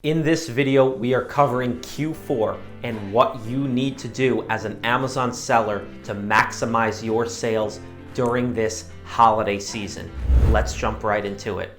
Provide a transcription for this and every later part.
In this video, we are covering Q4 and what you need to do as an Amazon seller to maximize your sales during this holiday season. Let's jump right into it.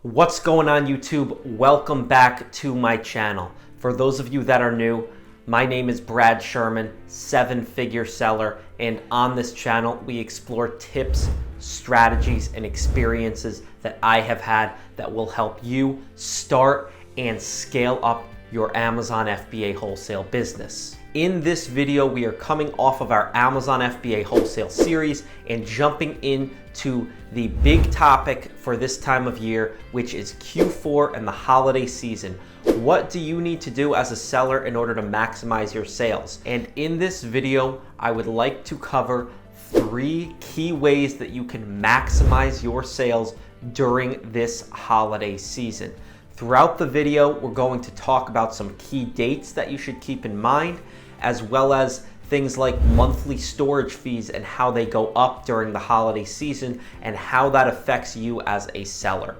What's going on, YouTube? Welcome back to my channel. For those of you that are new, my name is Brad Sherman, seven-figure seller, and on this channel, we explore tips, strategies, and experiences that I have had that will help you start and scale up your Amazon FBA wholesale business. In this video, we are coming off of our Amazon FBA wholesale series and jumping into the big topic for this time of year, which is Q4 and the holiday season. What do you need to do as a seller in order to maximize your sales? And in this video, I would like to cover 3 key ways that you can maximize your sales during this holiday season. Throughout the video, we're going to talk about some key dates that you should keep in mind, as well as things like monthly storage fees and how they go up during the holiday season and how that affects you as a seller.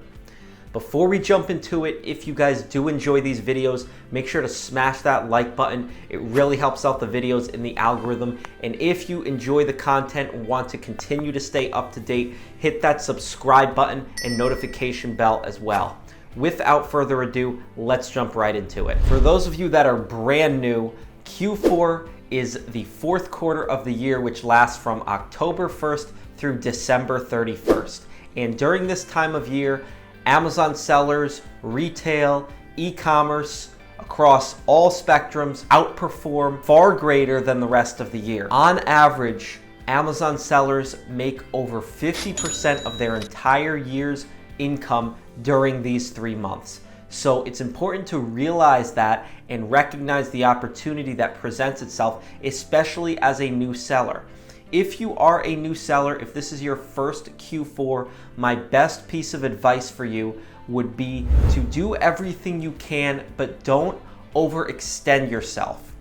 Before we jump into it, if you guys do enjoy these videos, make sure to smash that like button. It really helps out the videos in the algorithm. And if you enjoy the content and want to continue to stay up to date, hit that subscribe button and notification bell as well. Without further ado, let's jump right into it. For those of you that are brand new, Q4 is the 4th quarter of the year, which lasts from October 1st through December 31st. And during this time of year, Amazon sellers, retail, e-commerce, across all spectrums outperform far greater than the rest of the year. On average, Amazon sellers make over 50% of their entire year's income during these 3 months. So it's important to realize that and recognize the opportunity that presents itself, especially as a new seller. If you are a new seller, if this is your first Q4, my best piece of advice for you would be to do everything you can, but don't overextend yourself.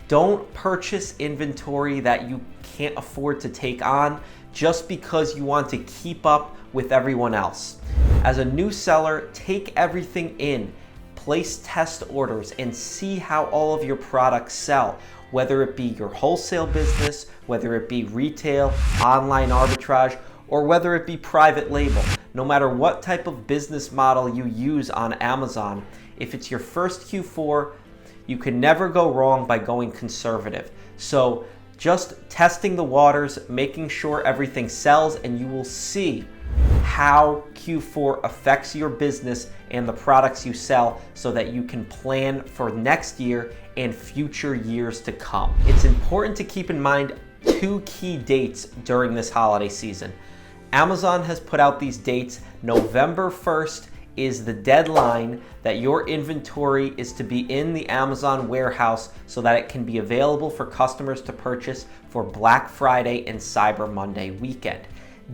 Don't purchase inventory that you can't afford to take on just because you want to keep up with everyone else. As a new seller, take everything in, place test orders, and see how all of your products sell, whether it be your wholesale business, whether it be retail, online arbitrage, or whether it be private label. No matter what type of business model you use on Amazon, if it's your first Q4, you can never go wrong by going conservative. So just testing the waters, making sure everything sells, and you will see how Q4 affects your business and the products you sell so that you can plan for next year and future years to come. It's important to keep in mind 2 key dates during this holiday season. Amazon has put out these dates. November 1st is the deadline that your inventory is to be in the Amazon warehouse so that it can be available for customers to purchase for Black Friday and Cyber Monday weekend.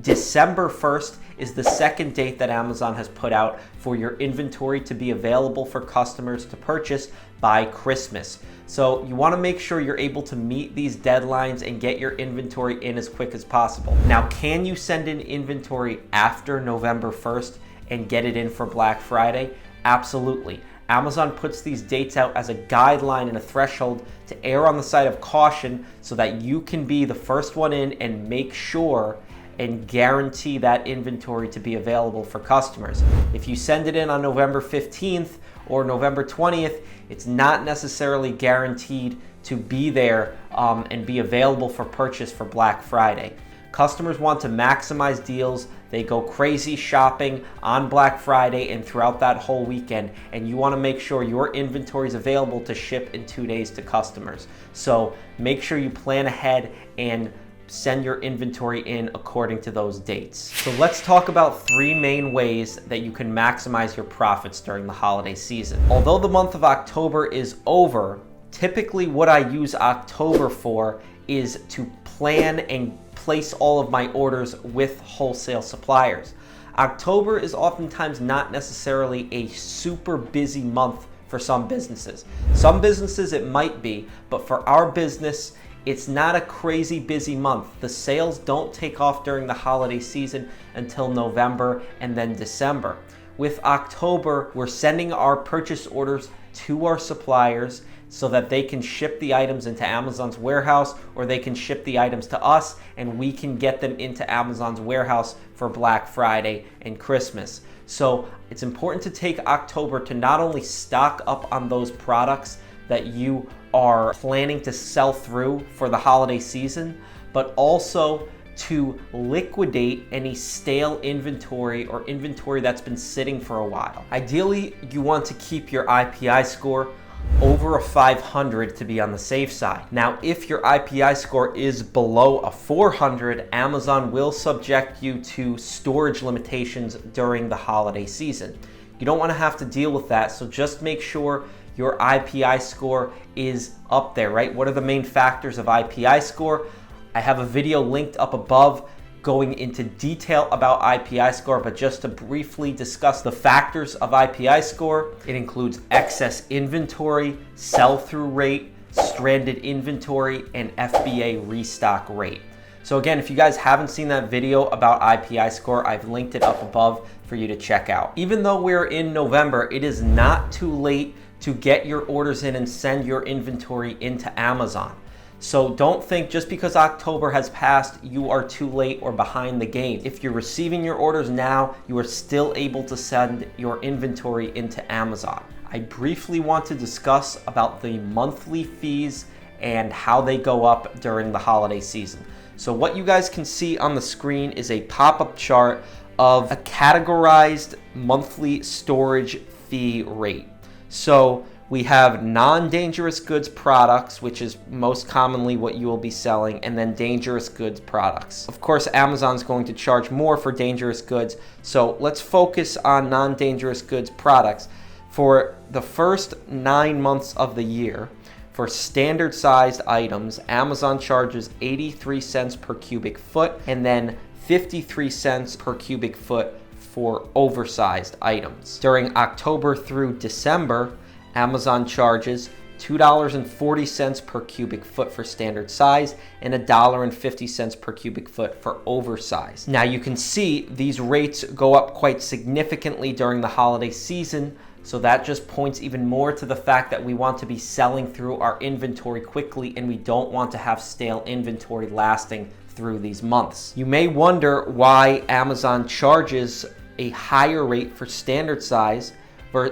December 1st is the second date that Amazon has put out for your inventory to be available for customers to purchase by Christmas. So you want to make sure you're able to meet these deadlines and get your inventory in as quick as possible. Now, can you send in inventory after November 1st and get it in for Black Friday? Absolutely. Amazon puts these dates out as a guideline and a threshold to err on the side of caution so that you can be the first one in and make sure and guarantee that inventory to be available for customers. If you send it in on November 15th or November 20th, it's not necessarily guaranteed to be there and be available for purchase for Black Friday. Customers want to maximize deals. They go crazy shopping on Black Friday and throughout that whole weekend, and you want to make sure your inventory is available to ship in 2 days to customers. So make sure you plan ahead and send your inventory in according to those dates. So let's talk about 3 main ways that you can maximize your profits during the holiday season. Although the month of October is over, typically what I use October for is to plan and place all of my orders with wholesale suppliers. October is oftentimes not necessarily a super busy month for some businesses. Some businesses it might be, but for our business, it's not a crazy busy month. The sales don't take off during the holiday season until November and then December. With October, we're sending our purchase orders to our suppliers so that they can ship the items into Amazon's warehouse, or they can ship the items to us and we can get them into Amazon's warehouse for Black Friday and Christmas. So it's important to take October to not only stock up on those products that you are planning to sell through for the holiday season, but also to liquidate any stale inventory or inventory that's been sitting for a while. Ideally, you want to keep your IPI score over a 500 to be on the safe side. Now, if your IPI score is below a 400, Amazon will subject you to storage limitations during the holiday season. You don't want to have to deal with that, so just make sure your IPI score is up there, right? What are the main factors of IPI score? I have a video linked up above going into detail about IPI score, but just to briefly discuss the factors of IPI score, it includes excess inventory, sell-through rate, stranded inventory, and FBA restock rate. So again, if you guys haven't seen that video about IPI score, I've linked it up above for you to check out. Even though we're in November, it is not too late to get your orders in and send your inventory into Amazon. So don't think just because October has passed, you are too late or behind the game. If you're receiving your orders now, you are still able to send your inventory into Amazon. I briefly want to discuss about the monthly fees and how they go up during the holiday season. So what you guys can see on the screen is a pop-up chart of a categorized monthly storage fee rate. So we have non-dangerous goods products, which is most commonly what you will be selling, and then dangerous goods products. Of course, Amazon's going to charge more for dangerous goods, so let's focus on non-dangerous goods products. For the first 9 months of the year, for standard sized items, Amazon charges 83 cents per cubic foot and then 53 cents per cubic foot for oversized items. During October through December, Amazon charges $2.40 per cubic foot for standard size and $1.50 per cubic foot for oversized. Now you can see these rates go up quite significantly during the holiday season, so that just points even more to the fact that we want to be selling through our inventory quickly and we don't want to have stale inventory lasting through these months. You may wonder why Amazon charges a higher rate for standard size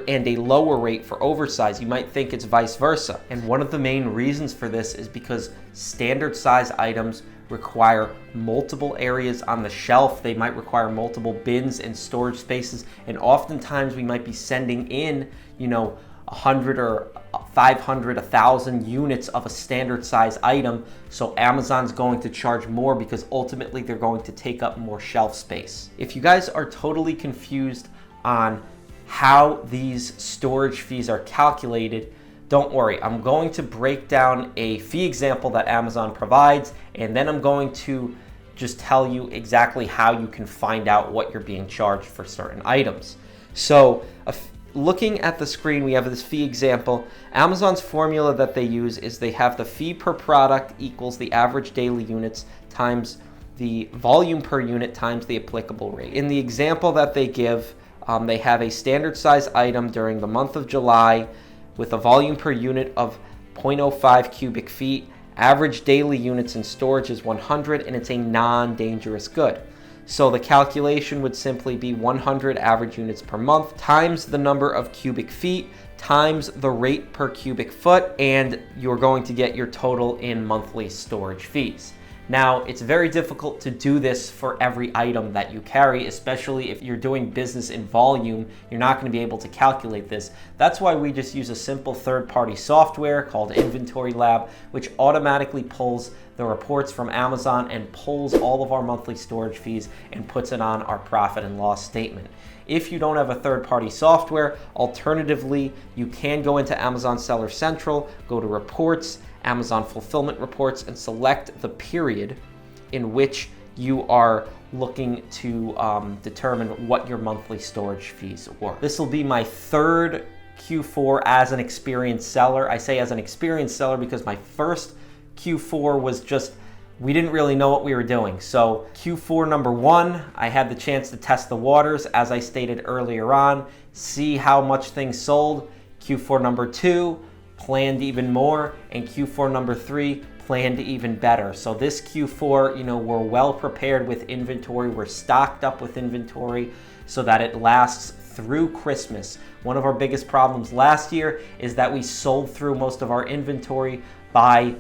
and a lower rate for oversized. You might think it's vice versa. And one of the main reasons for this is because standard size items require multiple areas on the shelf. They might require multiple bins and storage spaces. And oftentimes we might be sending in, 100 or 500, 1,000 units of a standard size item. So Amazon's going to charge more because ultimately they're going to take up more shelf space. If you guys are totally confused on how these storage fees are calculated, don't worry. I'm going to break down a fee example that Amazon provides, and then I'm going to just tell you exactly how you can find out what you're being charged for certain items. So looking at the screen, we have this fee example. Amazon's formula that they use is they have the fee per product equals the average daily units times the volume per unit times the applicable rate. In the example that they give, they have a standard size item during the month of July with a volume per unit of 0.05 cubic feet. Average daily units in storage is 100, and it's a non-dangerous good. So the calculation would simply be 100 average units per month times the number of cubic feet times the rate per cubic foot, and you're going to get your total in monthly storage fees. Now, it's very difficult to do this for every item that you carry, especially if you're doing business in volume. You're not going to be able to calculate this. That's why we just use a simple third-party software called Inventory Lab, which automatically pulls the reports from Amazon and pulls all of our monthly storage fees and puts it on our profit and loss statement. If you don't have a third-party software, alternatively, you can go into Amazon Seller Central, go to Reports, Amazon Fulfillment Reports, and select the period in which you are looking to determine what your monthly storage fees were. This will be my third Q4 as an experienced seller. I say as an experienced seller because my first Q4 was just, we didn't really know what we were doing. So Q4 number 1, I had the chance to test the waters, as I stated earlier on, see how much things sold. Q4 number 2, planned even more, and Q4 number 3, planned even better. So this Q4, we're well prepared with inventory. We're stocked up with inventory so that it lasts through Christmas. One of our biggest problems last year is that we sold through most of our inventory by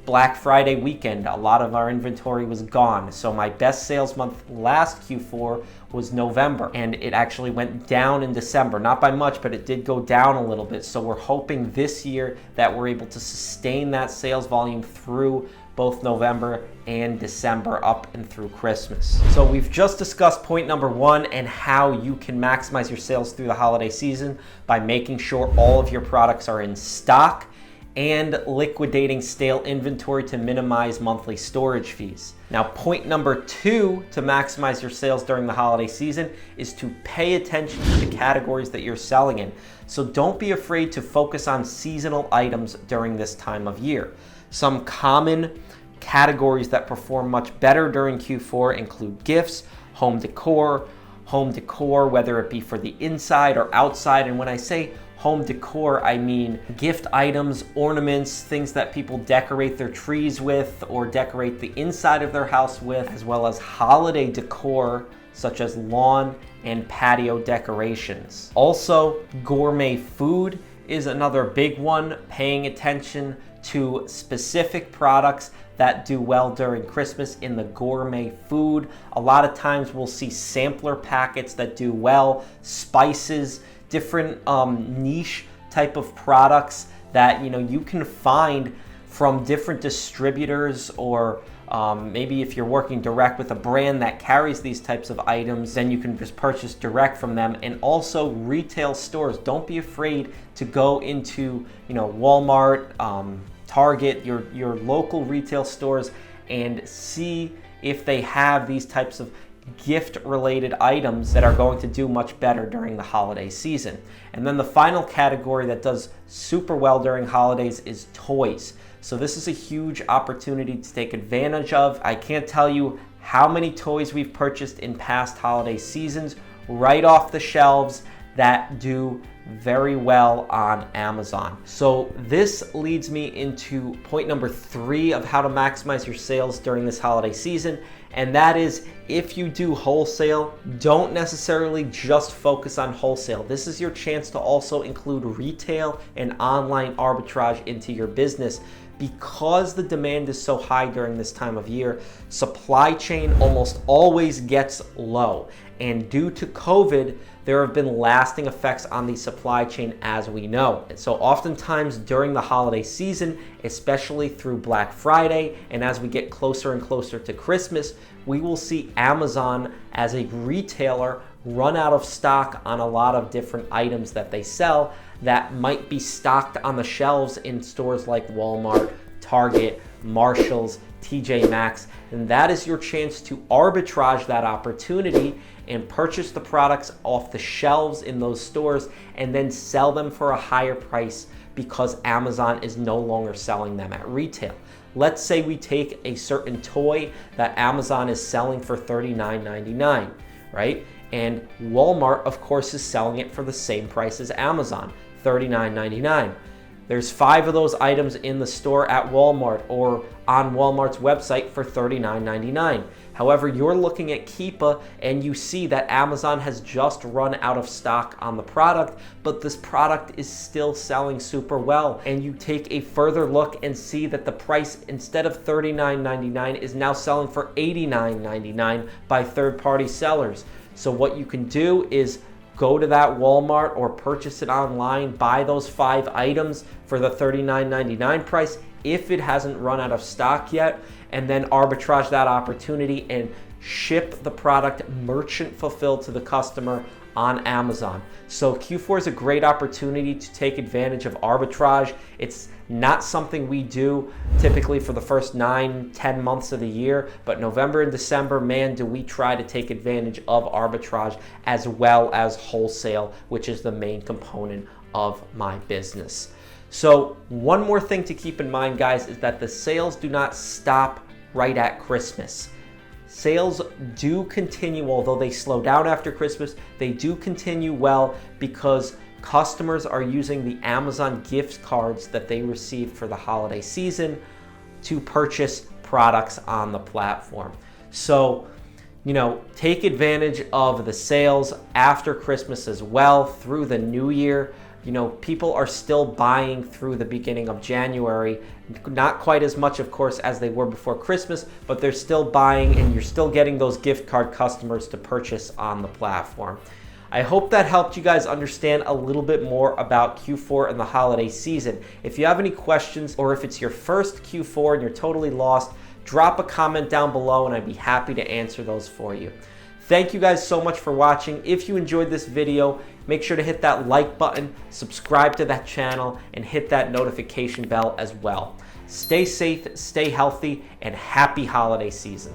Black Friday weekend. A lot of our inventory was gone. So my best sales month last Q4 was November, and it actually went down in December. Not by much, but it did go down a little bit. So we're hoping this year that we're able to sustain that sales volume through both November and December, up and through Christmas. So we've just discussed point number 1 and how you can maximize your sales through the holiday season by making sure all of your products are in stock and liquidating stale inventory to minimize monthly storage fees. Now, point number 2 to maximize your sales during the holiday season is to pay attention to the categories that you're selling in. So don't be afraid to focus on seasonal items during this time of year. Some common categories that perform much better during Q4 include gifts, home decor, whether it be for the inside or outside. And when I say home decor, I mean gift items, ornaments, things that people decorate their trees with or decorate the inside of their house with, as well as holiday decor such as lawn and patio decorations. Also, gourmet food is another big one, paying attention to specific products that do well during Christmas in the gourmet food. A lot of times we'll see sampler packets that do well, spices, different niche type of products that you can find from different distributors, or maybe if you're working direct with a brand that carries these types of items, then you can just purchase direct from them. And also retail stores, don't be afraid to go into Walmart, Target, your local retail stores, and see if they have these types of gift-related items that are going to do much better during the holiday season. And then the final category that does super well during holidays is toys. So this is a huge opportunity to take advantage of. I can't tell you how many toys we've purchased in past holiday seasons right off the shelves that do very well on Amazon. So this leads me into point number 3 of how to maximize your sales during this holiday season. And that is, if you do wholesale, don't necessarily just focus on wholesale. This is your chance to also include retail and online arbitrage into your business. Because the demand is so high during this time of year, supply chain almost always gets low. And due to COVID, there have been lasting effects on the supply chain, as we know. And so oftentimes during the holiday season, especially through Black Friday, and as we get closer and closer to Christmas, we will see Amazon as a retailer run out of stock on a lot of different items that they sell that might be stocked on the shelves in stores like Walmart, Target, Marshalls, TJ Maxx. And that is your chance to arbitrage that opportunity and purchase the products off the shelves in those stores and then sell them for a higher price because Amazon is no longer selling them at retail. Let's say we take a certain toy that Amazon is selling for $39.99, right? And Walmart, of course, is selling it for the same price as Amazon, $39.99. There's 5 of those items in the store at Walmart or on Walmart's website for $39.99. However, you're looking at Keepa and you see that Amazon has just run out of stock on the product, but this product is still selling super well. And you take a further look and see that the price, instead of $39.99, is now selling for $89.99 by third-party sellers. So what you can do is go to that Walmart or purchase it online, buy those 5 items for the $39.99 price if it hasn't run out of stock yet, and then arbitrage that opportunity and ship the product merchant fulfilled to the customer on Amazon. So Q4 is a great opportunity to take advantage of arbitrage. It's not something we do typically for the first 9-10 months of the year, but November and December, man, do we try to take advantage of arbitrage as well as wholesale, which is the main component of my business. So one more thing to keep in mind, guys, is that the sales do not stop right at Christmas. Sales do continue, although they slow down after Christmas, they do continue well because customers are using the Amazon gift cards that they received for the holiday season to purchase products on the platform. So, take advantage of the sales after Christmas as well through the new year. People are still buying through the beginning of January. Not quite as much, of course, as they were before Christmas, but they're still buying and you're still getting those gift card customers to purchase on the platform. I hope that helped you guys understand a little bit more about Q4 and the holiday season. If you have any questions or if it's your first Q4 and you're totally lost, drop a comment down below and I'd be happy to answer those for you. Thank you guys so much for watching. If you enjoyed this video, make sure to hit that like button, subscribe to that channel, and hit that notification bell as well. Stay safe, stay healthy, and happy holiday season.